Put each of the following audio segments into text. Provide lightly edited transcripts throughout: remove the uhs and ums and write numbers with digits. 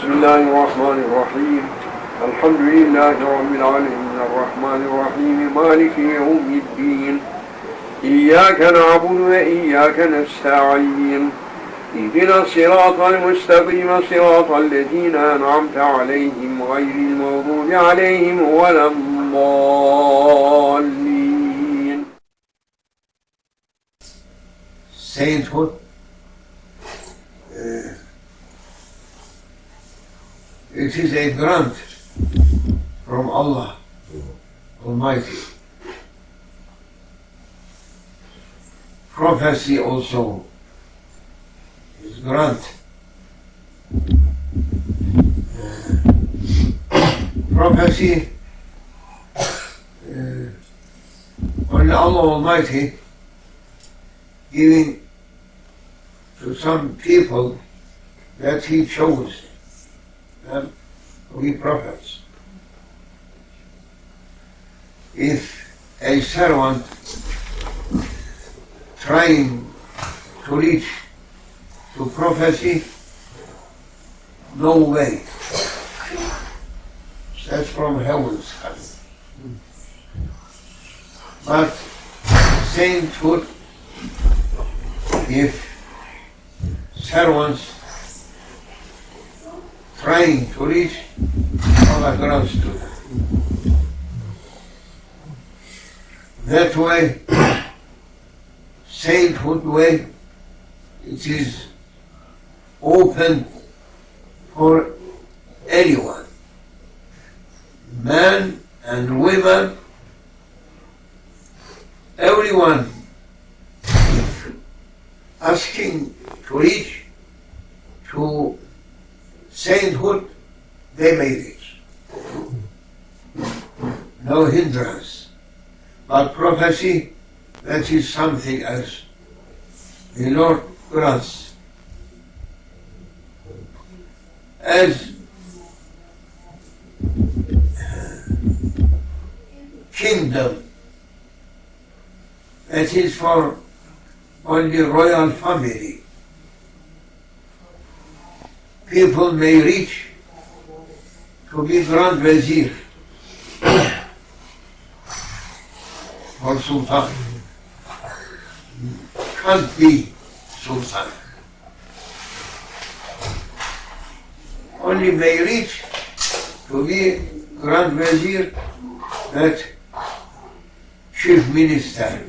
بسم الله الرحمن الرحيم الحمد لله رب العالمين الرحمن الرحيم مالك يوم الدين إياك نعبد وإياك نستعين اهدنا الصراط المستقيم صراط الذين أنعمت عليهم غير المغضوب عليهم ولا الضالين. Sainthood it is a grant from Allah Almighty. Prophecy also is grant. Prophecy only Allah Almighty giving to some people that He chose them to be prophets. If a servant trying to reach to prophecy, no way. That's from heaven's coming. But sainthood, if servants trying to reach, Allah grants to them. That way, sainthood way, it is open for anyone, men and women, everyone asking to reach to sainthood, they may reach. No hindrance. But prophecy, that is something else. The Lord grants. As kingdom, that is for only royal family. People may reach to be Grand Vizier or Sultan. Can't be Sultan. Only may reach to be Grand Vizier, that Chief Minister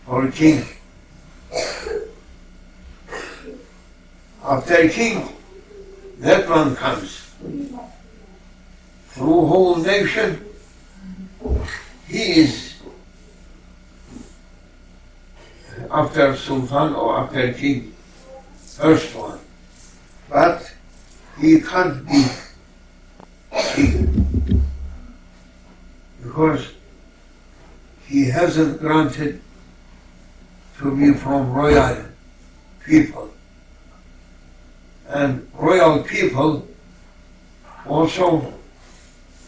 or King. After King, that one comes. Through whole nation, he is after Sultan or after King, first one. But he can't be king because he hasn't granted to be from royal people. And royal people also,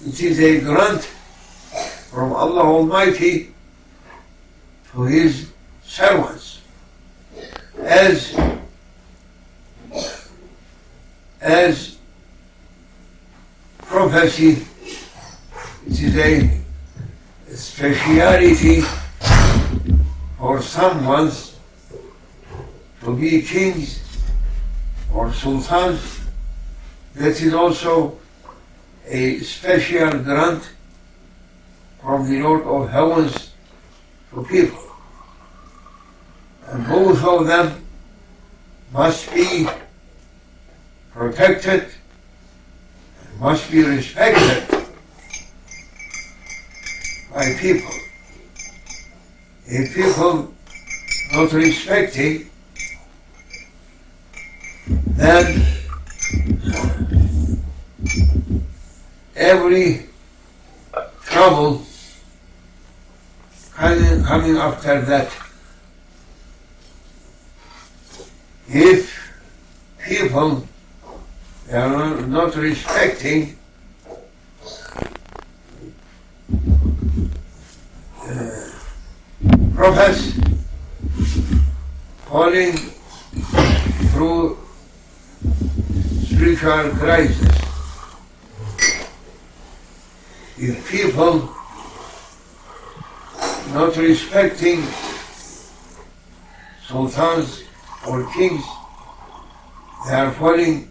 it is a grant from Allah Almighty to His servants. As prophecy, it is a speciality for someone to be kings or sultans. That is also a special grant from the Lord of Heavens to people. And both of them must be protected and must be respected by people. If people not respecting, then every trouble coming after that. If people are not respecting prophets, falling through spiritual crisis. If people not respecting sultans or kings, they are falling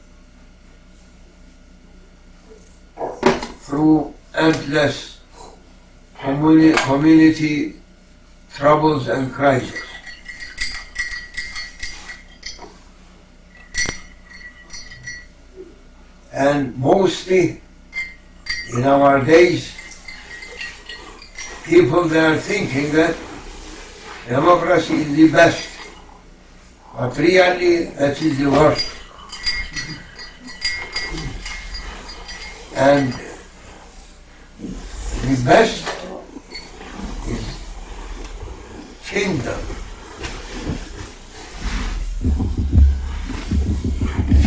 through endless community troubles and crises. And mostly in our days, people they are thinking that democracy is the best, but really that is the worst. And the best is kingdom.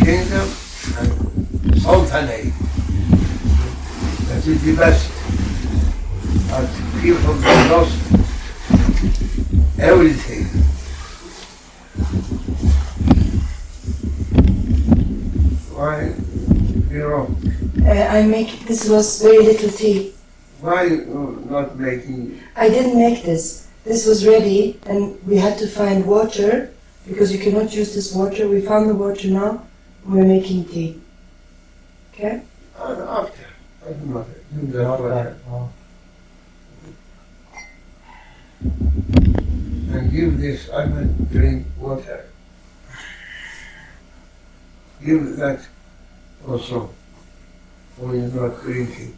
Kingdom and sultanate. That is the best. But people have lost everything. Why, This was very little tea. Why not making? I didn't make this. This was ready and we had to find water because you cannot use this water. We found the water now and we're making tea. Okay? After. I don't know. Do the water. And give this Ahmed drink water. Give that also when you're not drinking.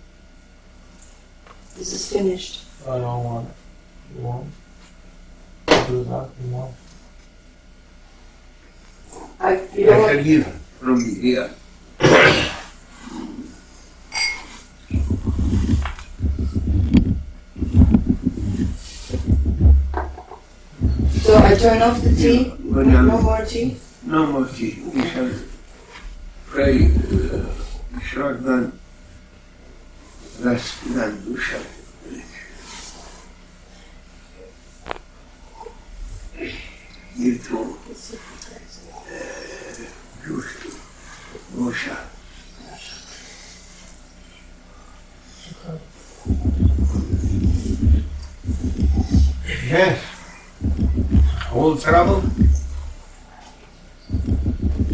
This is finished. I don't want it. You want it? Do that, you want it? You don't I want, give from here. so I turn off the tea? When No more tea? No more tea. We shall pray short than less than we shall drink. Give to juice to Moshe. Yes, all trouble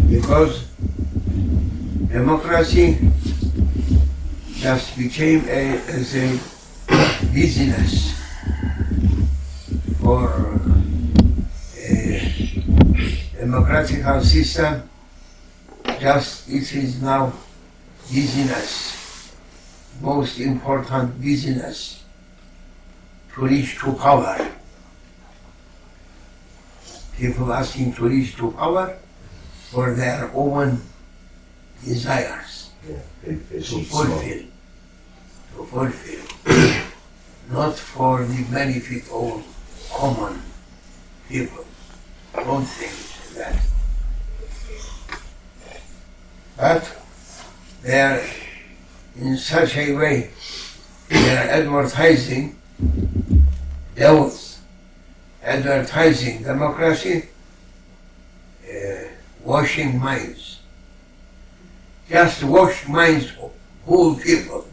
because democracy just became as a business for a democratical system. Just it is now business, most important business to reach to power. People asking to reach to power for their own desires, to fulfill, not for the benefit of common people. Don't think that. But they are in such a way, they are advertising devils, advertising democracy, washing minds. Just wash minds of whole people.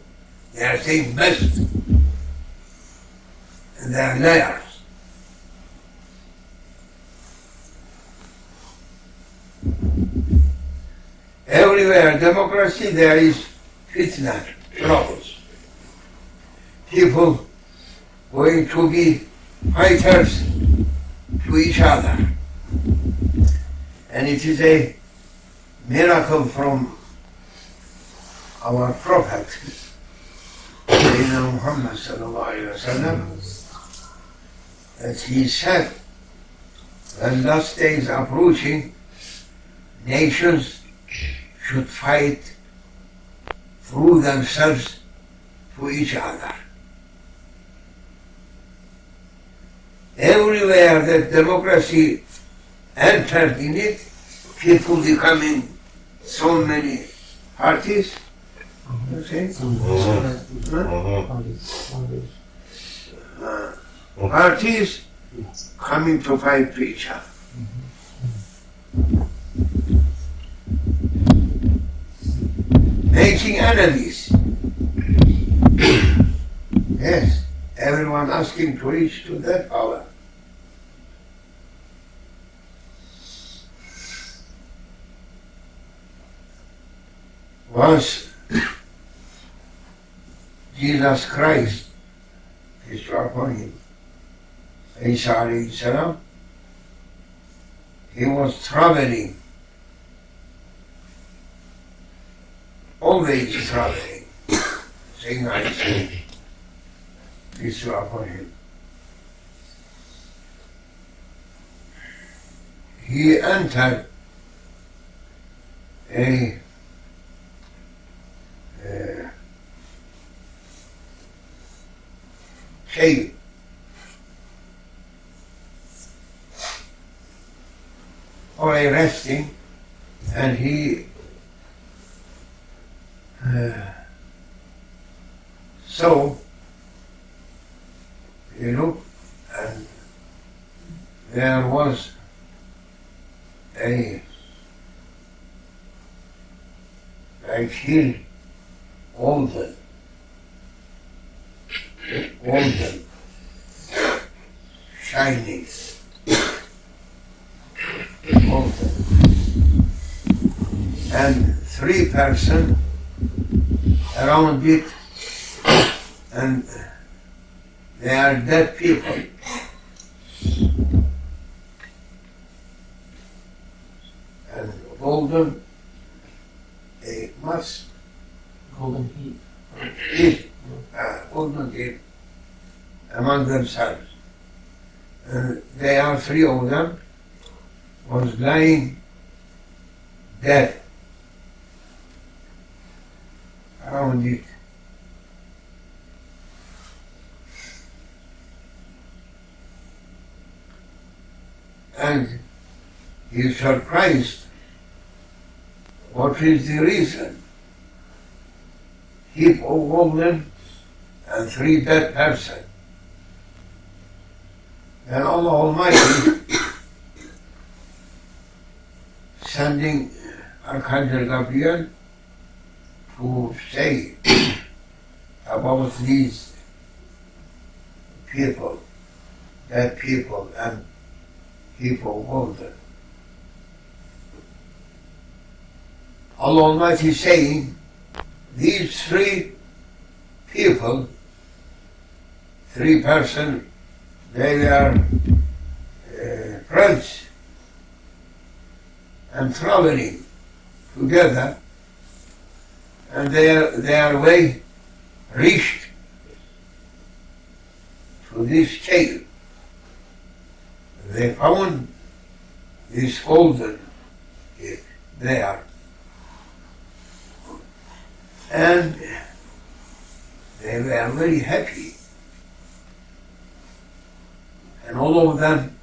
They are saying best. And they are liars. Everywhere democracy there is fitna, troubles. People going to be fighters to each other. And it is a miracle from our Prophet, Sayyidina Muhammad sallallahu alayhi wa sallam, that he said, when last day is approaching, nations should fight through themselves to each other. Everywhere that democracy entered in it, people becoming so many parties, okay? Parties coming to fight to each other. making enemies. Yes, everyone asking to reach to that power. Once Jesus Christ, peace be upon him, Isa alayhi salam, he was traveling, always traveling, Shaykh Nazim, peace be upon him. He entered a cave. Or a resting, and he saw, you know, and there was a like hill, golden, shining, golden, and 3 persons around it, and they are dead people. And golden, they must Golden heat. eat, golden eat among themselves. And they are 3 of them was lying dead around it. And he is surprised. What is the reason? Heap of golden and 3 dead persons. Then Allah Almighty sending Archangel Gabriel to say about these people, dead people and people golden. Allah Almighty saying, these 3 people, 3 persons, they are friends and traveling together, and their way reached to this cave. They found this golden there, and they were very happy. And all of them,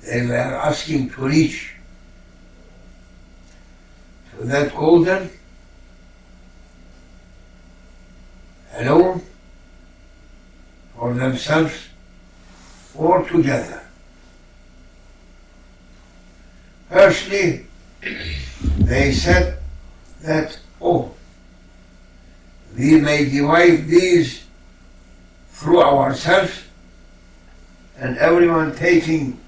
they were asking to reach to that golden alone, for themselves, or together. Firstly, they said that, oh, we may divide these through ourselves, and everyone taking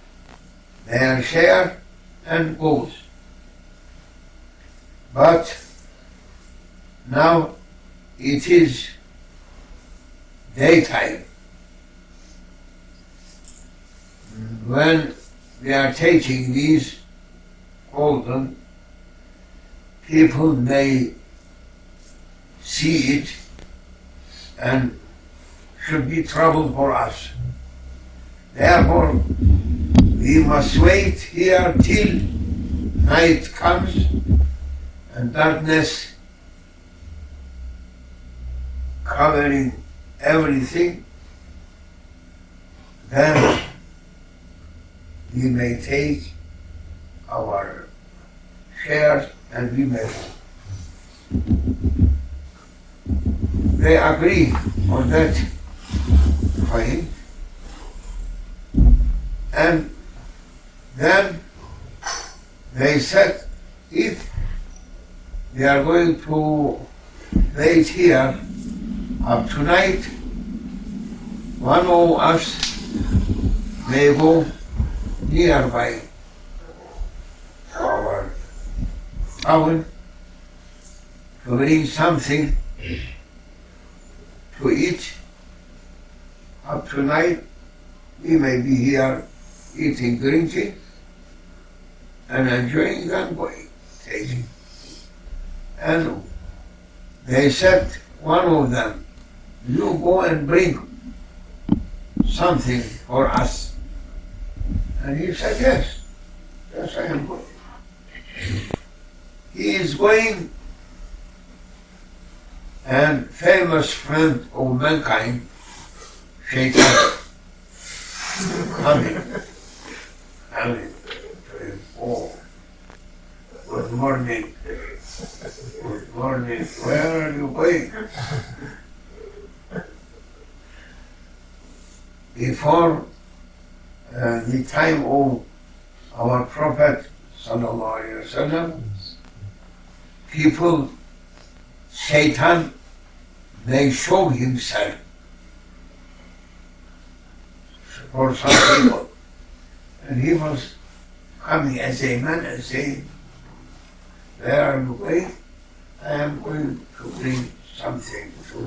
their share and goes. But now it is daytime. When they are taking these golden, people may see it and should be trouble for us. Therefore, we must wait here till night comes and darkness covering everything. Then we may take our shares and we may. They agree on that point. And then they said, if they are going to wait here up tonight. One of us may go nearby our town to bring something to eat. Up tonight, we may be here eating, drinking, and enjoying and going, taking. And they said, one of them, you go and bring something for us. And he said, yes, I am going. He is going, and famous friend of mankind, Shaykh Nazim, coming to him. Oh, good morning. Good morning. Where are you going? Before the time of our Prophet sallallahu alaihi wasallam, people, Satan may show himself for some people. And he was coming as a man and saying, where are you going? I am going to bring something to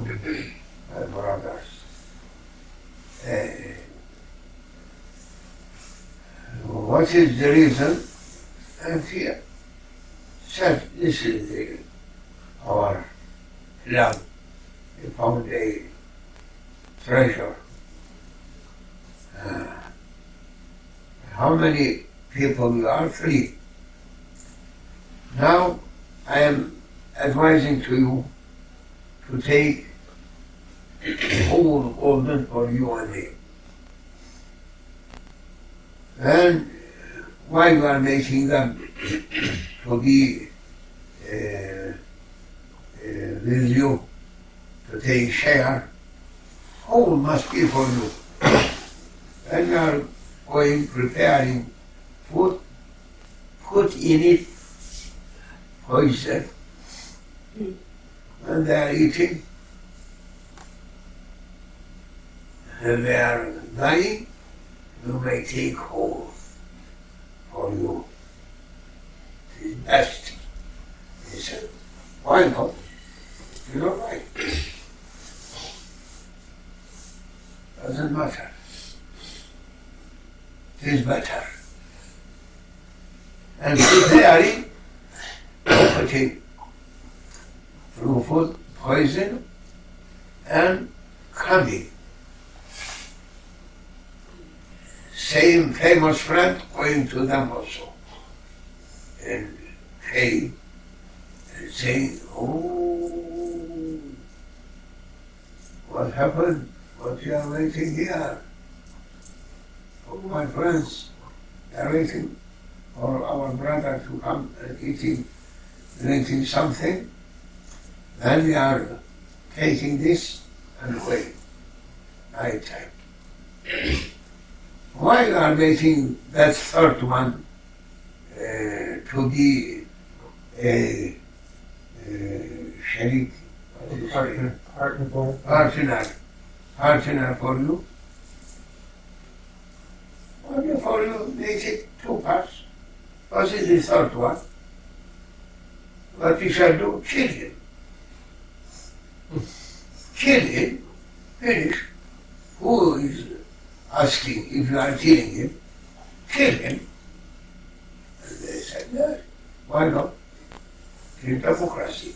my brothers. What is the reason? And he said, this is our love. We found a treasure. How many people are? 3. Now I am advising to you to take the whole golden for you and me. And while you are making them to be with you, to take share, whole must be for you. And you are going, preparing food, put in it poison, and they are eating, and they are dying, you may take whole for you. It is best. He said, why not? You don't like it. Doesn't matter. It is better. And preparing, putting through food, poison, and coming. Same famous friend going to them also. And paying and saying, oh, what happened? What you are waiting here? Oh, my friends, they are waiting for our brother to come and eating, drinking something. Then we are taking this and wait. Night time. Why you are making that third one to be a sharik? Partner for you? Only for you, make it 2 parts. What is the third one? What we shall do? Kill him. Kill him, finish. Who is asking if you are killing him? Kill him. And they said, yes, why not? In democracy.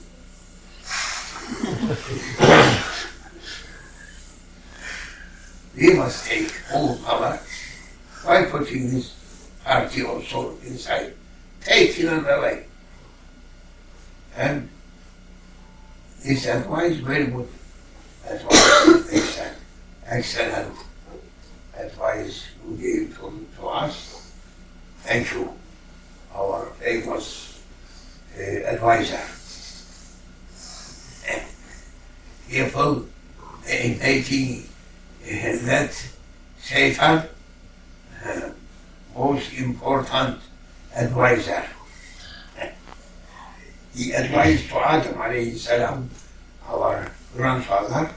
We must take full power by putting this party also inside. Take it on the way. And this advice, very good advice. They said, excellent advice you gave to us. Thank you, our famous advisor. People making that Satan most important advisor. he advised to Adam alayhi salam, our grandfather,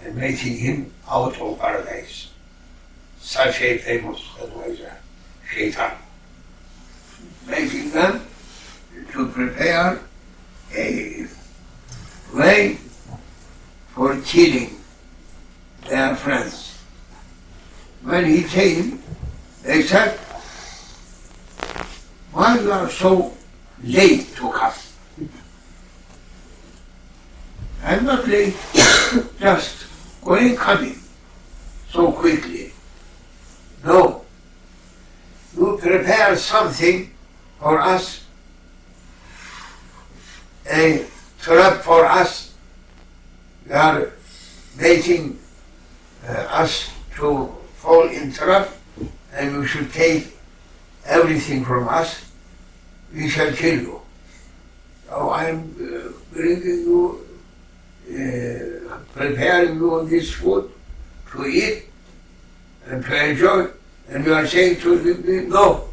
and making him out of paradise. Such a famous advisor, Shaitan. Making them to prepare a way for killing their friends. When he came, they said, why you are so late to come? I'm not late, just coming so quickly. No, you prepare something for us, a trap for us. You are making us to fall in trap, and you should take everything from us. We shall kill you. So I am bringing you, preparing you this food to eat and to enjoy, and you are saying to me, no.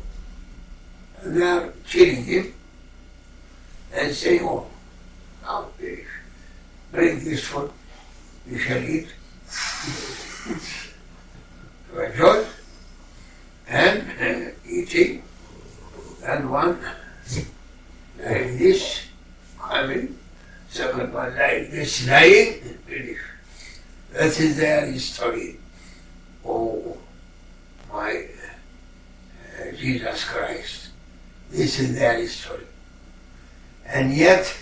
And they are killing him and saying, oh, now bring this food, we shall eat, to enjoy, and eating, and one like this, coming, second one like this, lying, and finish. That is their story. Oh, my Jesus Christ. This is their story. And yet,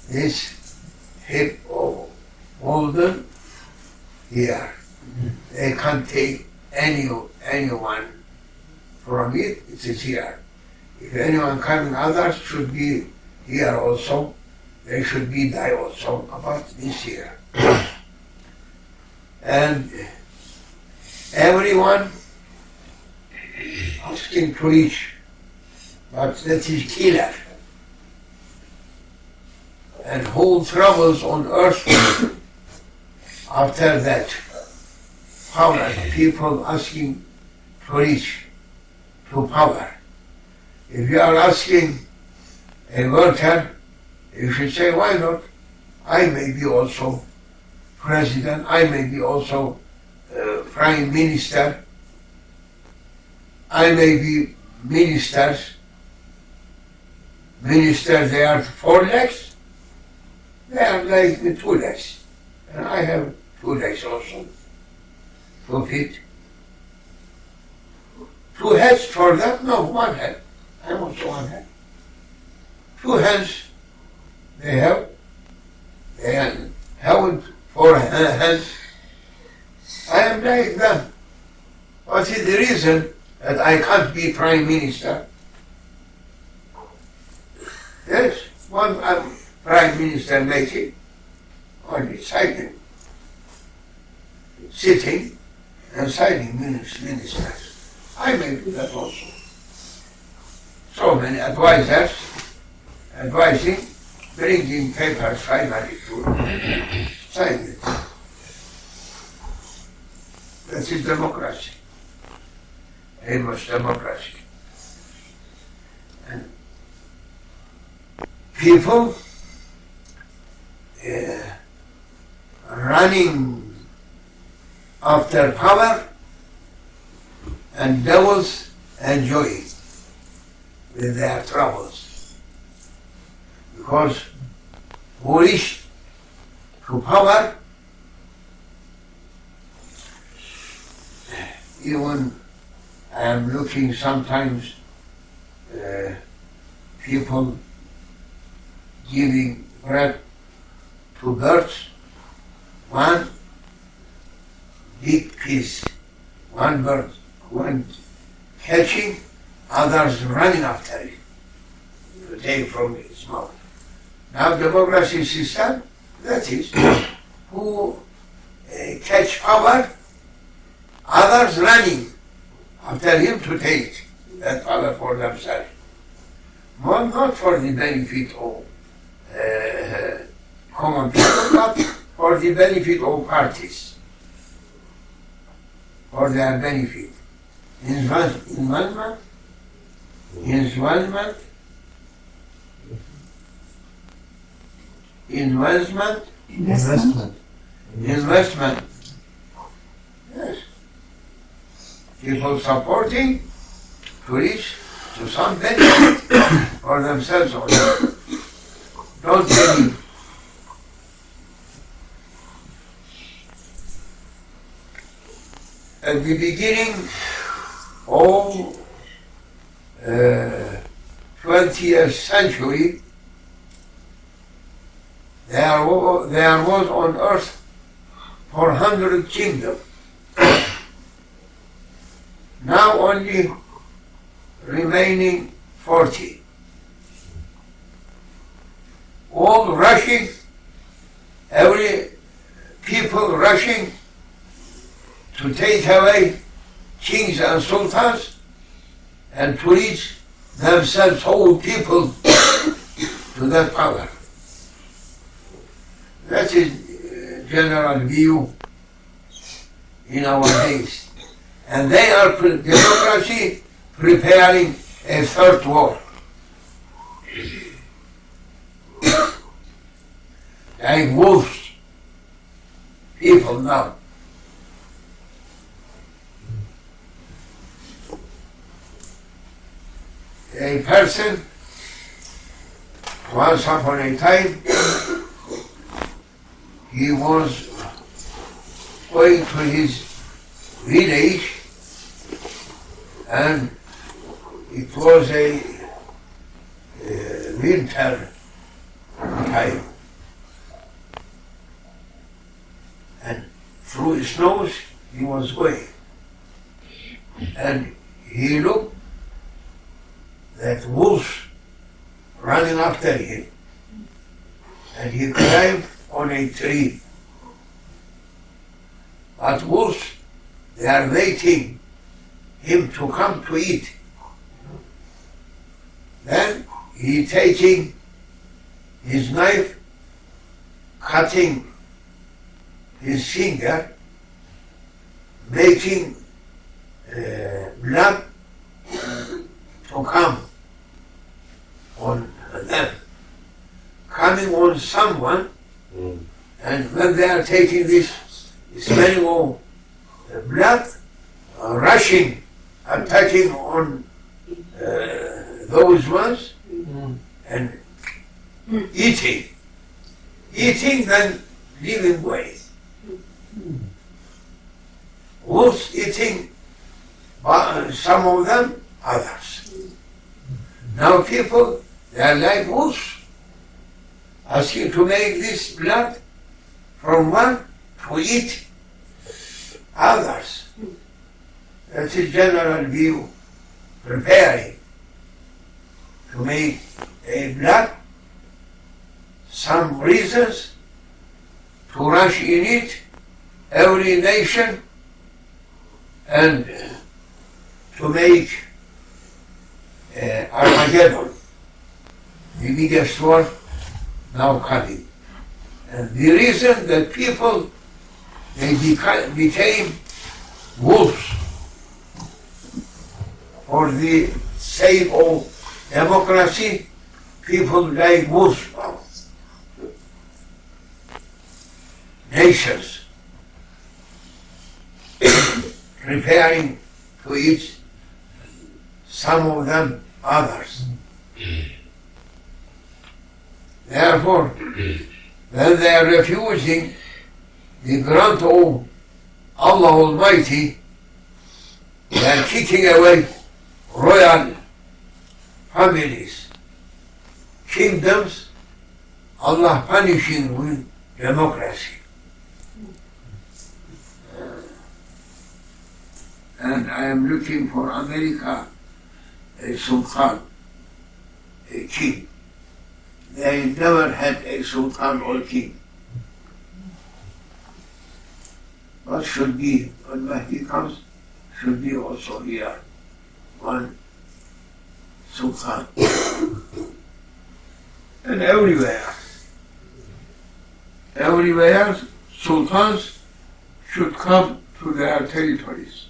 this hip of golden here, they can't take anyone from it, it is here. If anyone coming, others should be here also, they should be die also about this here. And everyone asking to each, but that is killer. And whole troubles on earth after that. Power, people asking to reach to power. If you are asking a worker, you should say, why not? I may be also president, I may be also prime minister, I may be ministers. Ministers, they are 4 legs, they are like the 2 legs. And I have 2 legs also, 2 feet. 2 heads for them? No, 1 head. I am also 1 head. 2 hands they have. They have 4 hands. I am like them. What is the reason that I can't be prime minister? Yes, one prime minister making, only signing, sitting and signing ministers. I may do that also. So many advisors advising, bringing papers finally to sign it. That is democracy. It was democracy. And people running after power, and devils enjoying with their troubles. Because who reach to power, even I am looking sometimes people giving bread to birds, one big piece, one bird, one catching, others running after it to take from its mouth. Now democracy system, that is, who catch power, others running after him to take that power for themselves. Not for the benefit of common people, but for the benefit of parties, for their benefit. In one month, investment. Investment. Investment. Yes. People supporting to reach to some benefit for themselves only. Don't believe. At the beginning, all 20th century, there was on earth 400 kingdoms. Now only remaining 40. All rushing, every people rushing to take away kings and sultans and to reach themselves whole people to that power. That is general view in our days. And they are democracy preparing a third war. Like wolves, people now. A person, once upon a time, he was going to his village, and it was a winter time, and through snows he was going, and he looked that wolves running after him, and he climbed on a tree. But wolves, they are waiting him to come to eat. Then he taking his knife, cutting his finger, making blood to come on them, coming on someone, and when they are taking this smelling of blood, rushing, attacking on those ones, and eating, then living way. Wolves eating, some of them, others. Now people, they are like wolves, asking to make this blood from one to eat others. That is general view, preparing to make a blood, some reasons to rush in it, every nation, and to make Armageddon, the biggest war now coming. And the reason that people, they became wolves for the sake of democracy, people like wolves now. Nations preparing to eat, some of them others. Therefore, when they are refusing the grant of Allah Almighty, they are kicking away royal families, kingdoms, Allah punishing with democracy. And I am looking for America, a sultan, a king. They never had a sultan or king. But should be, when Mahdi comes, should be also here one sultan. And everywhere, sultans should come to their territories.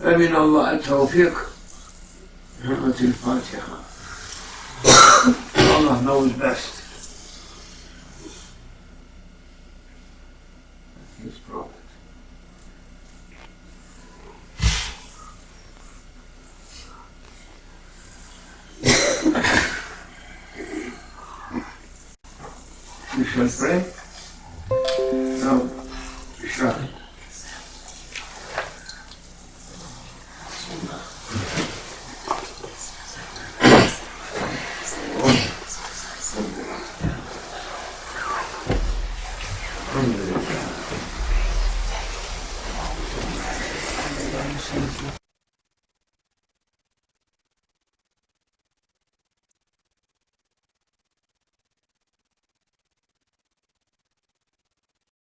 آمين الله التوفيق. نعمة الفاتحة. Allah knows best. His Prophet. We shall pray.